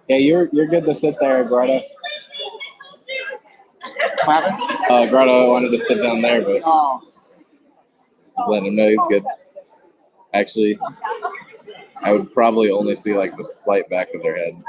Yeah, you're good to sit there, Greta. Greta wanted to sit down there, but just letting him know he's good. Actually, I would probably only see like the slight back of their head.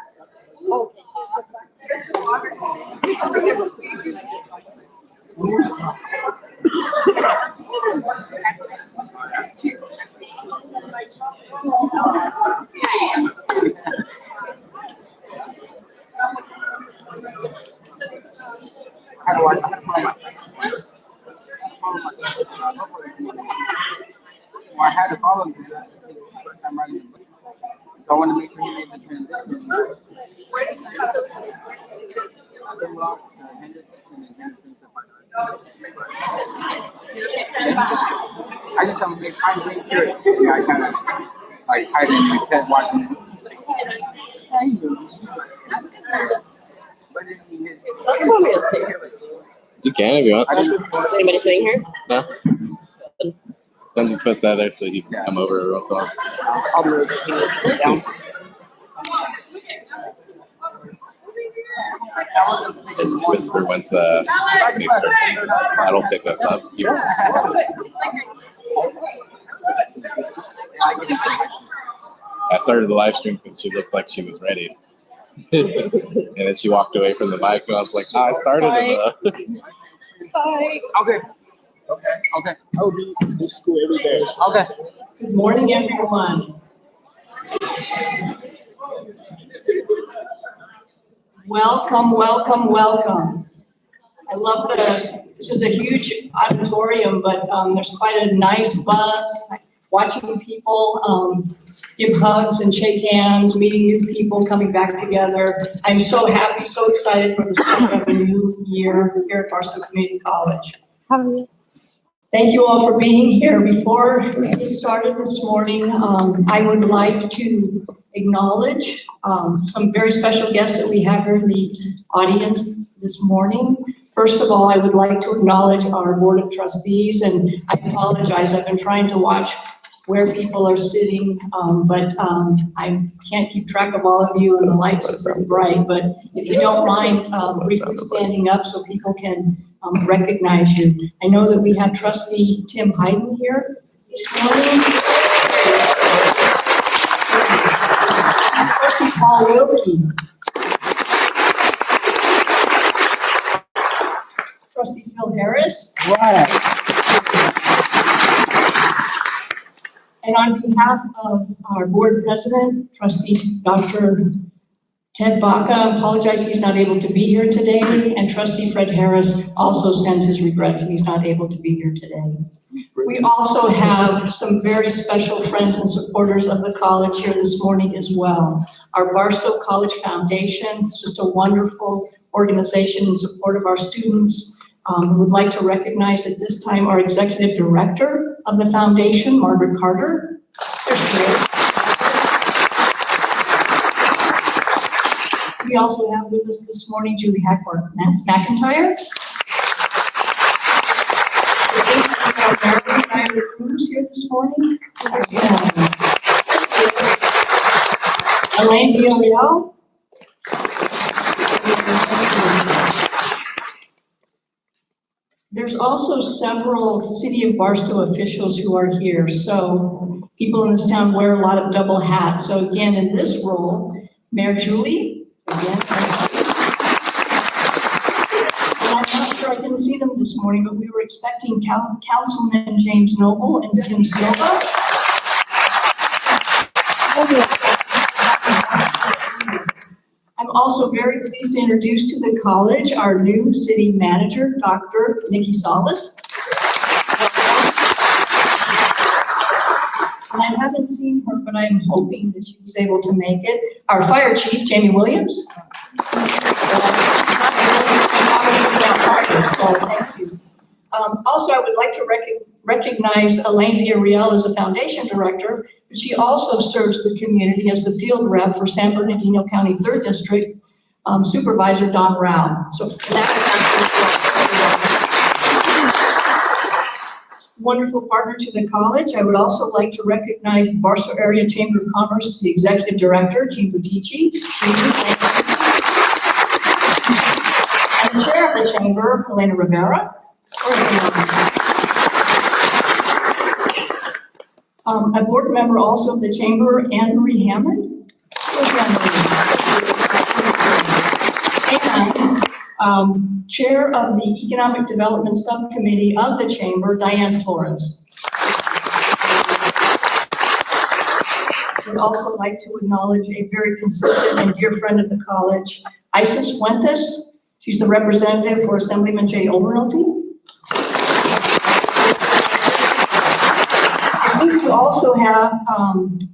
I had to follow you. So I want to make sure he made the transition. I just don't make I'm sure. Yeah, I kind of like hide in my head watching it. But Do you want me to sit here with you? You can if you want. Is anybody sitting here? No. I'm just supposed to sit there so he can come over every once in a while. I'll move if he needs to sit down. I just whisper once they start. That'll pick us up. I started the live stream because she looked like she was ready. And then she walked away from the mic and I was like, I started it. Sorry. Okay. Okay. I will be in this school every day. Okay. Good morning, everyone. Welcome, welcome, welcome. I love this is a huge auditorium, but there's quite a nice buzz. Watching people give hugs and shake hands, meeting new people, coming back together. I'm so happy, so excited for the start of a new year here at Barstow Community College. How are you? Thank you all for being here. Before we get started this morning, I would like to acknowledge some very special guests that we have here in the audience this morning. First of all, I would like to acknowledge our Board of Trustees, and I apologize, I've been trying to watch where people are sitting, but I can't keep track of all of you, and the lights are pretty bright, but if you don't mind briefly standing up so people can recognize you. I know that we have Trustee Tim Hayden here this morning. Trustee Paul Wilkie. Trustee Phil Harris. Right. And on behalf of our board president, Trustee Dr. Ted Baca, apologize he's not able to be here today, and Trustee Fred Harris also sends his regrets that he's not able to be here today. We also have some very special friends and supporters of the college here this morning as well. Our Barstow College Foundation is just a wonderful organization in support of our students. We would like to recognize at this time our executive director of the foundation, Margaret Carter. There's Grace. We also have with us this morning Julie Hackworth McIntyre. Our recruiters here this morning. Elaine Villarreal. There's also several City of Barstow officials who are here. So people in this town wear a lot of double hats. So again, in this role, Mayor Julie, again. And I'm not sure, I didn't see them this morning, but we were expecting Councilman James Noble and Tim Silva. I'm also very pleased to introduce to the college our new city manager, Dr. Nikki Salas. And I haven't seen her, but I'm hoping that she was able to make it. Our fire chief, Jamie Williams. So thank you. Also, I would like to recognize Elaine Villarreal as the foundation director, but she also serves the community as the field rep for San Bernardino County 3rd District Supervisor Don Rao. So for that, wonderful partner to the college. I would also like to recognize the Barstow Area Chamber of Commerce, the Executive Director, Jean Butici. And the Chair of the Chamber, Helena Rivera. A board member also of the Chamber, Anne Marie Hammond. And Chair of the Economic Development Subcommittee of the Chamber, Diane Flores. I'd also like to acknowledge a very consistent and dear friend of the college, Isis Fuentes. She's the representative for Assemblyman Jay Obernolte. We also have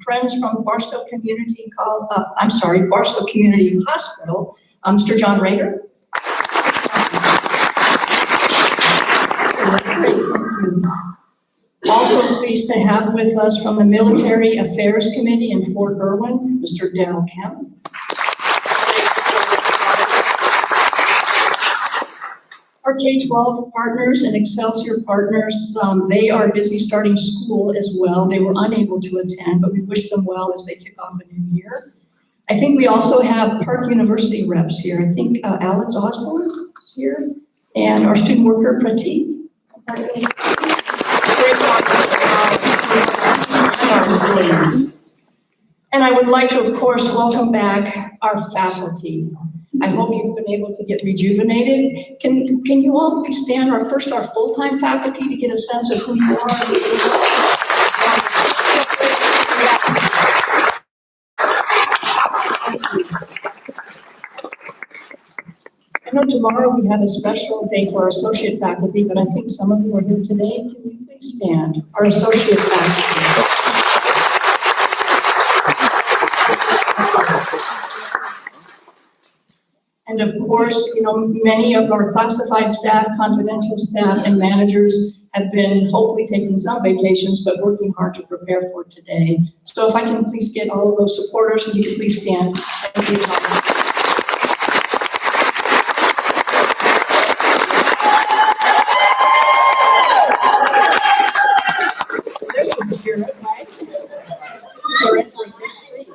friends from Barstow Community Barstow Community Hospital, Mr. John Rader. Also pleased to have with us from the Military Affairs Committee in Fort Irwin, Mr. Darrell Kemp. Our K-12 partners and Excelsior partners, they are busy starting school as well. They were unable to attend, but we wish them well as they kick off a new year. I think we also have Park University reps here. I think Alex Osborne is here, and our student worker, Pratik. And I would like to, of course, welcome back our faculty. I hope you've been able to get rejuvenated. Can you all please stand, our full-time faculty, to get a sense of who you are? I know tomorrow we have a special day for our associate faculty, but I think some of you are here today. Can you please stand? Our associate faculty. And of course, many of our classified staff, confidential staff, and managers have been hopefully taking some vacations, but working hard to prepare for today. So if I can please get all of those supporters, and you can please stand. Thank you. There's some spirit, right? You're in for a great treat.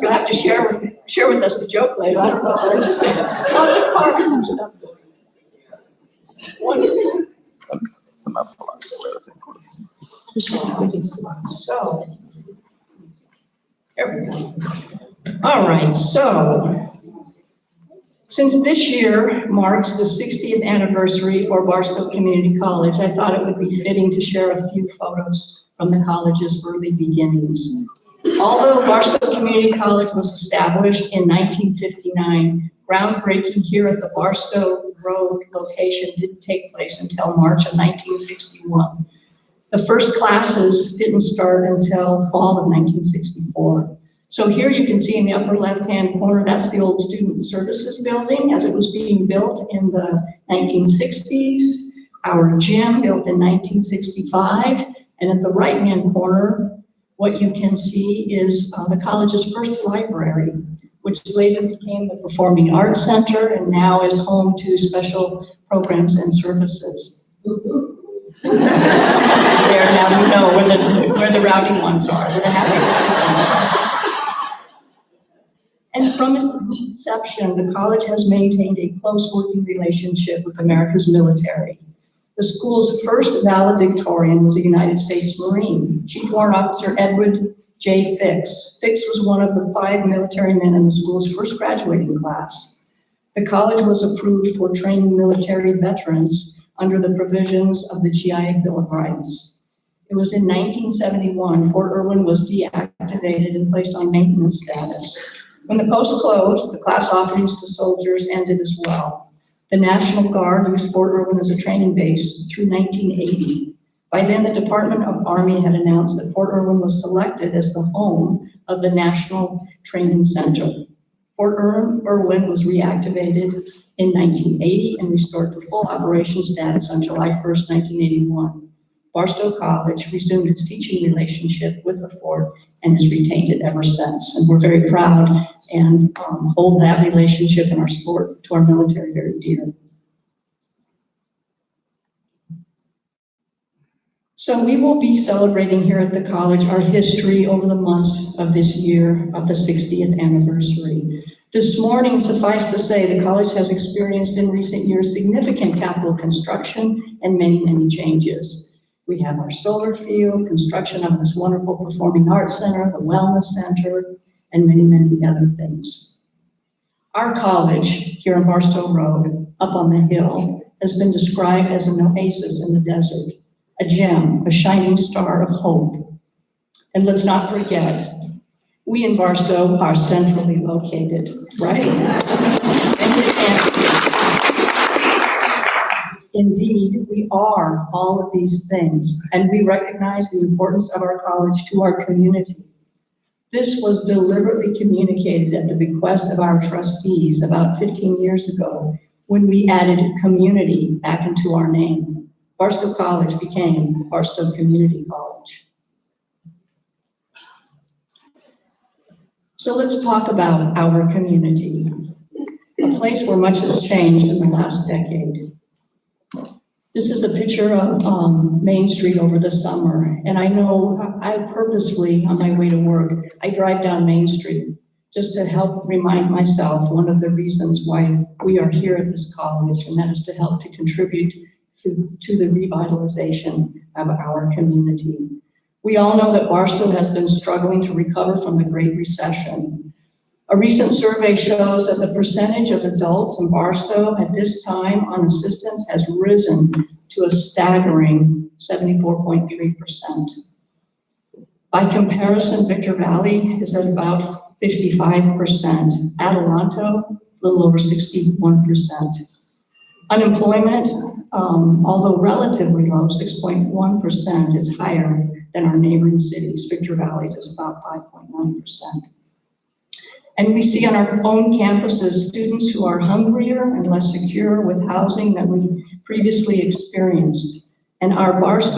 You'll have to share with us the joke later. I don't know what I just said. Lots of positive stuff. Wonderful. So, there we go. All right, so since this year marks the 60th anniversary for Barstow Community College, I thought it would be fitting to share a few photos from the college's early beginnings. Although Barstow Community College was established in 1959, groundbreaking here at the Barstow Road location didn't take place until March of 1961. The first classes didn't start until fall of 1964. So here you can see in the upper left-hand corner, that's the old Student Services Building as it was being built in the 1960s. Our gym built in 1965. And at the right-hand corner, what you can see is the college's first library, which later became the Performing Arts Center and now is home to special programs and services. There, now you know where the rowdy ones are, where the happy ones are. And from its inception, the college has maintained a close working relationship with America's military. The school's first valedictorian was a United States Marine, Chief Warrant Officer Edward J. Fix. Fix was one of the 5 military men in the school's first graduating class. The college was approved for training military veterans under the provisions of the GI Bill of Rights. It was in 1971, Fort Irwin was deactivated and placed on maintenance status. When the post closed, the class offerings to soldiers ended as well. The National Guard used Fort Irwin as a training base through 1980. By then, the Department of Army had announced that Fort Irwin was selected as the home of the National Training Center. Fort Irwin was reactivated in 1980 and restored to full operation status on July 1st, 1981. Barstow College resumed its teaching relationship with the fort and has retained it ever since. And we're very proud and hold that relationship and our support to our military very dear. So we will be celebrating here at the college our history over the months of this year of the 60th anniversary. This morning, suffice to say, the college has experienced in recent years significant capital construction and many, many changes. We have our solar field, construction of this wonderful performing arts center, the wellness center, and many, many other things. Our college here on Barstow Road, up on the hill, has been described as an oasis in the desert, a gem, a shining star of hope. And let's not forget, we in Barstow are centrally located, right? Indeed, we are all of these things, and we recognize the importance of our college to our community. This was deliberately communicated at the bequest of our trustees about 15 years ago when we added community back into our name. Barstow College became Barstow Community College. So let's talk about our community, a place where much has changed in the last decade. This is a picture of Main Street over the summer, and I know I purposely, on my way to work, I drive down Main Street just to help remind myself one of the reasons why we are here at this college, and that is to help to contribute to the revitalization of our community. We all know that Barstow has been struggling to recover from the Great Recession. A recent survey shows that the percentage of adults in Barstow at this time on assistance has risen to a staggering 74.3%. By comparison, Victor Valley is at about 55%, Adelanto, a little over 61%. Unemployment, although relatively low, 6.1%, is higher than our neighboring cities. Victor Valley's is about 5.9%. And we see on our own campuses students who are hungrier and less secure with housing than we previously experienced. And our Barstow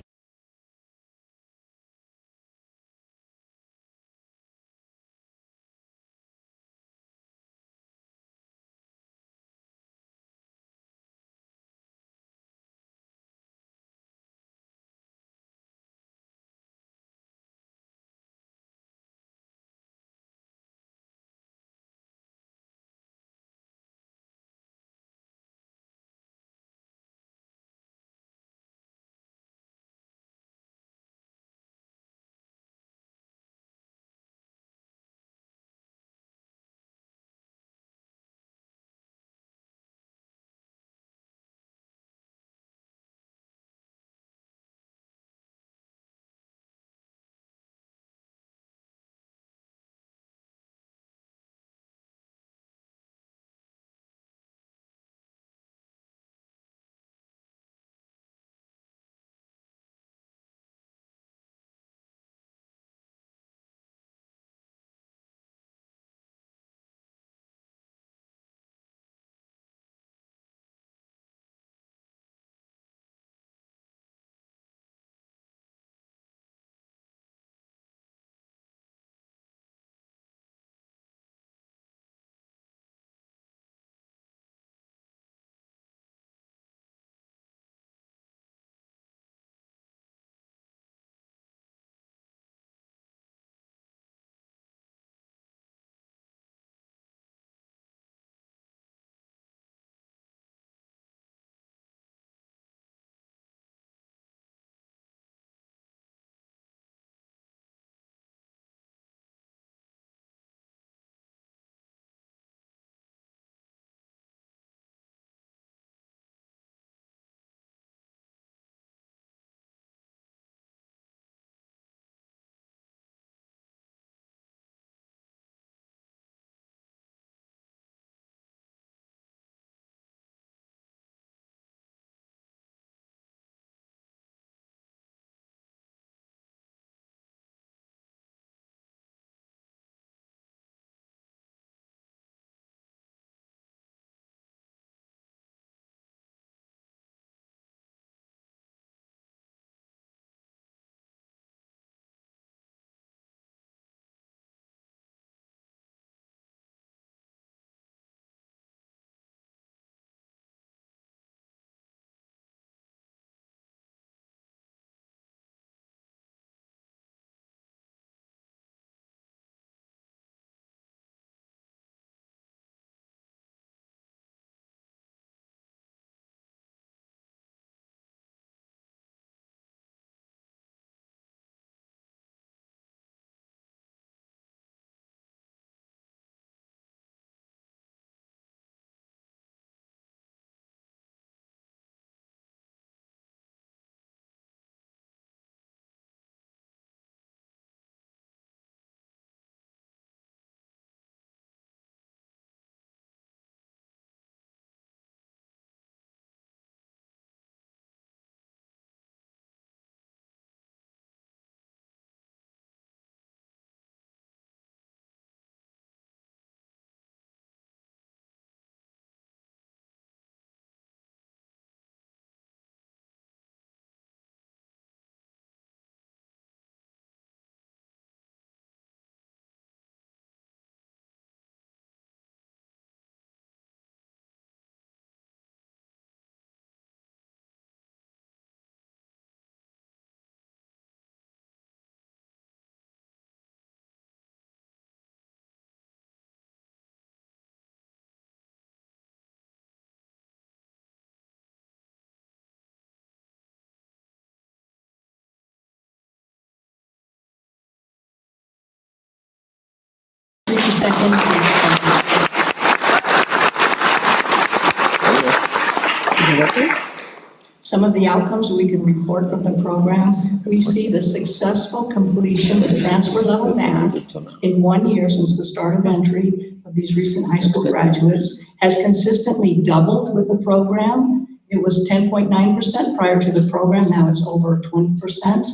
Some of the outcomes we can report from the program, we see the successful completion of transfer level math in 1 year since the start of entry of these recent high school graduates has consistently doubled with the program. It was 10.9% prior to the program, now it's over 20%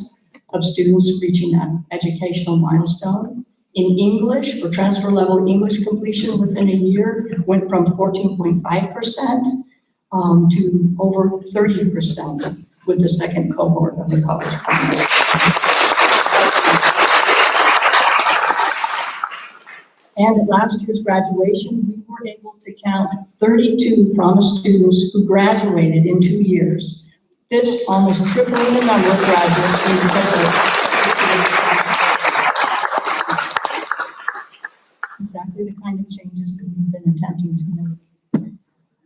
of students reaching that educational milestone. In English, for transfer level English completion within a year, went from 14.5% to over 30% with the second cohort of the college program. And at last year's graduation, we were able to count 32 promised students who graduated in 2 years. This almost tripling the number of graduates in the cohort. Exactly the kind of changes that we've been attempting to make.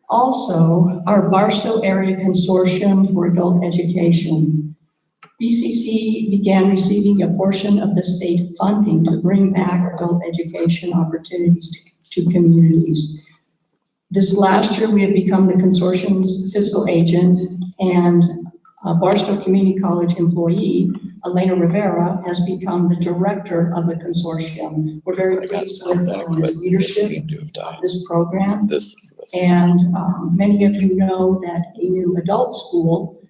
Also, our Barstow Area Consortium for Adult Education. BCC began receiving a portion of the state funding to bring back adult education opportunities to communities. This last year, we have become the consortium's fiscal agent, and Barstow Community College employee, Elena Rivera, has become the director of the consortium. We're very pleased with Elena's leadership of this program. And many of you know that a new adult school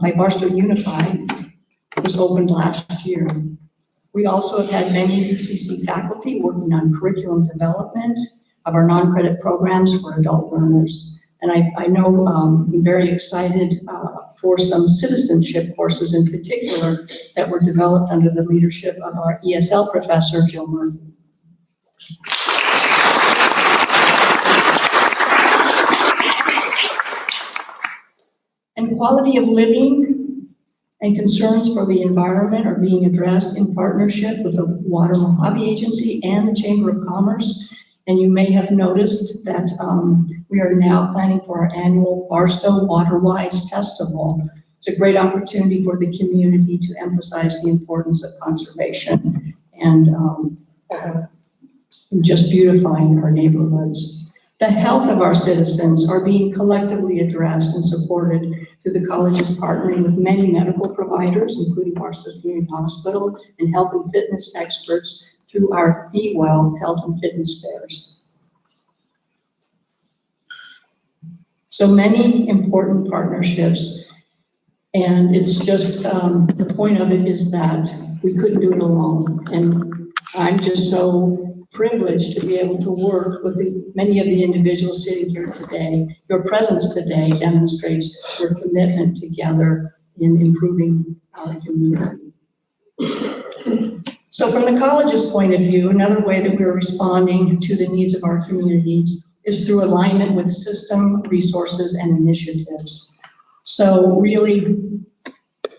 by Barstow Unified was opened last year. We also have had many BCC faculty working on curriculum development of our non-credit programs for adult learners. And I know I'm very excited for some citizenship courses in particular that were developed under the leadership of our ESL professor, Jill Murphy. And quality of living and concerns for the environment are being addressed in partnership with the Water Mojave Agency and the Chamber of Commerce. And you may have noticed that we are now planning for our annual Barstow Waterwise Festival. It's a great opportunity for the community to emphasize the importance of conservation and just beautifying our neighborhoods. The health of our citizens are being collectively addressed and supported through the college's partnering with many medical providers, including Barstow Community Hospital and health and fitness experts through our Be Well health and fitness fairs. So many important partnerships, and it's just, the point of it is that we couldn't do it alone. And I'm just so privileged to be able to work with many of the individuals sitting here today. Your presence today demonstrates your commitment together in improving our community. So from the college's point of view, another way that we're responding to the needs of our community is through alignment with system, resources, and initiatives. So really,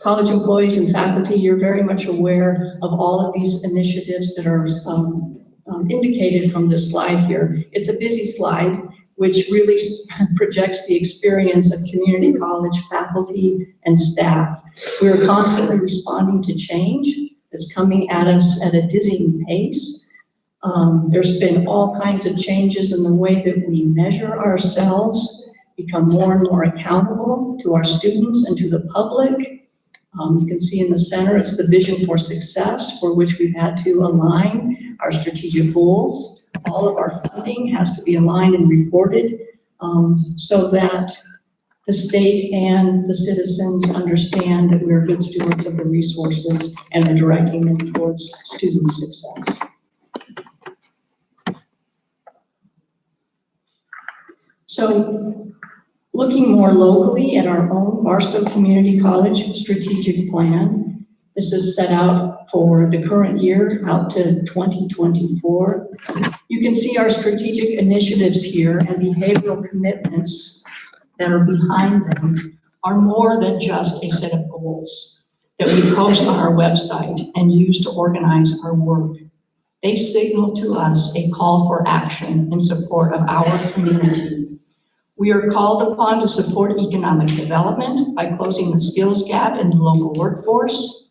college employees and faculty, you're very much aware of all of these initiatives that are indicated from this slide here. It's a busy slide, which really projects the experience of community college faculty and staff. We're constantly responding to change. It's coming at us at a dizzying pace. There's been all kinds of changes in the way that we measure ourselves, become more and more accountable to our students and to the public. You can see in the center, it's the vision for success, for which we've had to align our strategic goals. All of our funding has to be aligned and reported so that the state and the citizens understand that we're good stewards of the resources and are directing them towards student success. So looking more locally at our own Barstow Community College strategic plan, this is set out for the current year out to 2024. You can see our strategic initiatives here and behavioral commitments that are behind them are more than just a set of goals that we post on our website and use to organize our work. They signal to us a call for action in support of our community. We are called upon to support economic development by closing the skills gap in the local workforce.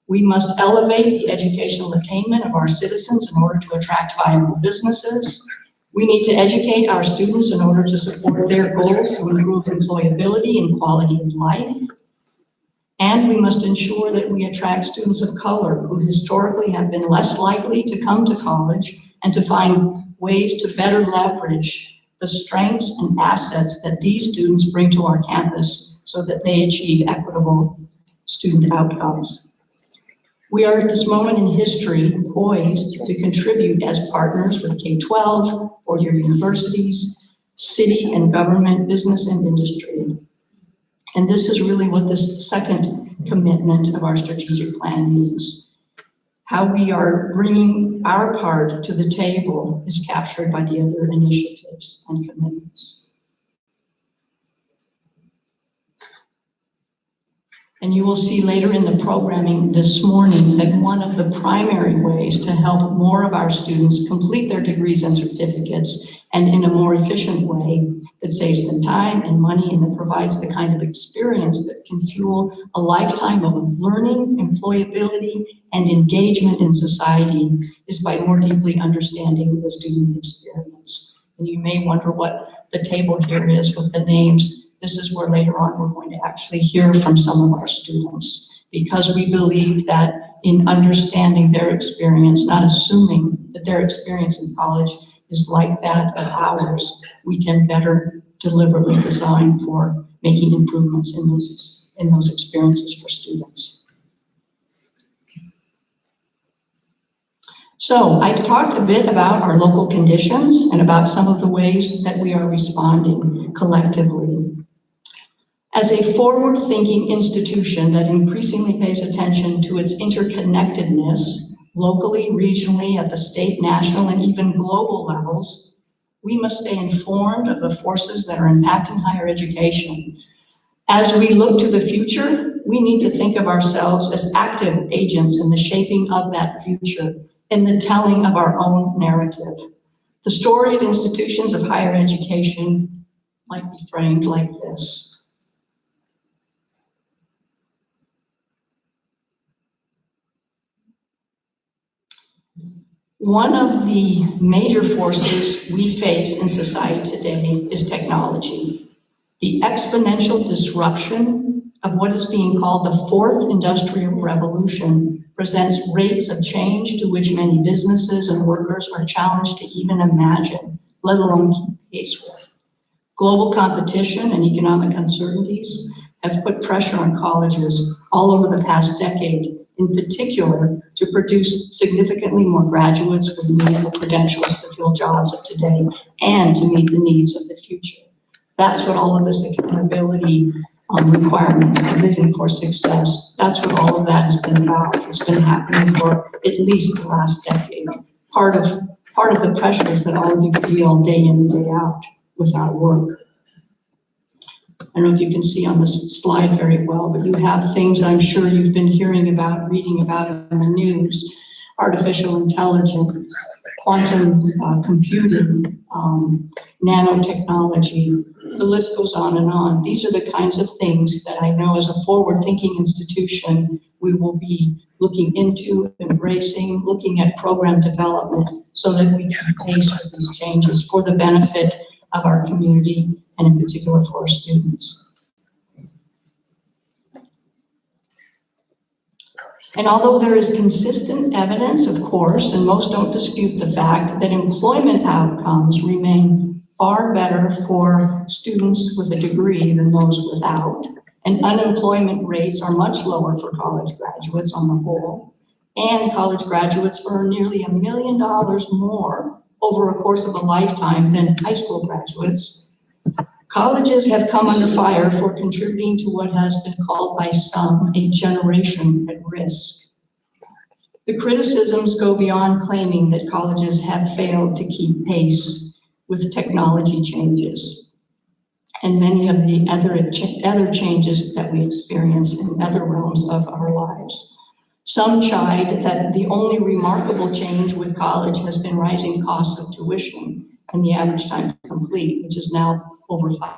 We must elevate the educational attainment of our citizens in order to attract viable businesses. We need to educate our students in order to support their goals to improve employability and quality of life. And we must ensure that we attract students of color who historically have been less likely to come to college and to find ways to better leverage the strengths and assets that these students bring to our campus so that they achieve equitable student outcomes. We are at this moment in history poised to contribute as partners with K-12, four-year universities, city and government, business and industry. And this is really what this second commitment of our strategic plan means. How we are bringing our part to the table is captured by the other initiatives and commitments. And you will see later in the programming this morning that one of the primary ways to help more of our students complete their degrees and certificates, and in a more efficient way that saves them time and money and that provides the kind of experience that can fuel a lifetime of learning, employability, and engagement in society, is by more deeply understanding the student experience. And you may wonder what the table here is with the names. This is where later on we're going to actually hear from some of our students, because we believe that in understanding their experience, not assuming that their experience in college is like that of ours, we can better deliberately design for making improvements in those experiences for students. So I've talked a bit about our local conditions and about some of the ways that we are responding collectively. As a forward-thinking institution that increasingly pays attention to its interconnectedness, locally, regionally, at the state, national, and even global levels, we must stay informed of the forces that are impacting higher education. As we look to the future, we need to think of ourselves as active agents in the shaping of that future, in the telling of our own narrative. The story of institutions of higher education might be framed like this. One of the major forces we face in society today is technology. The exponential disruption of what is being called the fourth industrial revolution presents rates of change to which many businesses and workers are challenged to even imagine, let alone keep pace with. Global competition and economic uncertainties have put pressure on colleges all over the past decade, in particular, to produce significantly more graduates with meaningful credentials to fill jobs of today and to meet the needs of the future. That's what all of this accountability requirements, a vision for success, that's what all of that has been about. It's been happening for at least the last decade. Part of the pressures that all of you feel day in and day out with our work. I don't know if you can see on this slide very well, but you have things I'm sure you've been hearing about, reading about in the news: artificial intelligence, quantum computing, nanotechnology. The list goes on and on. These are the kinds of things that I know as a forward-thinking institution we will be looking into, embracing, looking at program development so that we can pace with these changes for the benefit of our community and in particular for our students. And although there is consistent evidence, of course, and most don't dispute the fact that employment outcomes remain far better for students with a degree than those without, and unemployment rates are much lower for college graduates on the whole, and college graduates earn nearly $1 million more over a course of a lifetime than high school graduates. Colleges have come under fire for contributing to what has been called by some a generation at risk. The criticisms go beyond claiming that colleges have failed to keep pace with technology changes and many of the other changes that we experience in other realms of our lives. Some chide that the only remarkable change with college has been rising costs of tuition and the average time to complete, which is now over 5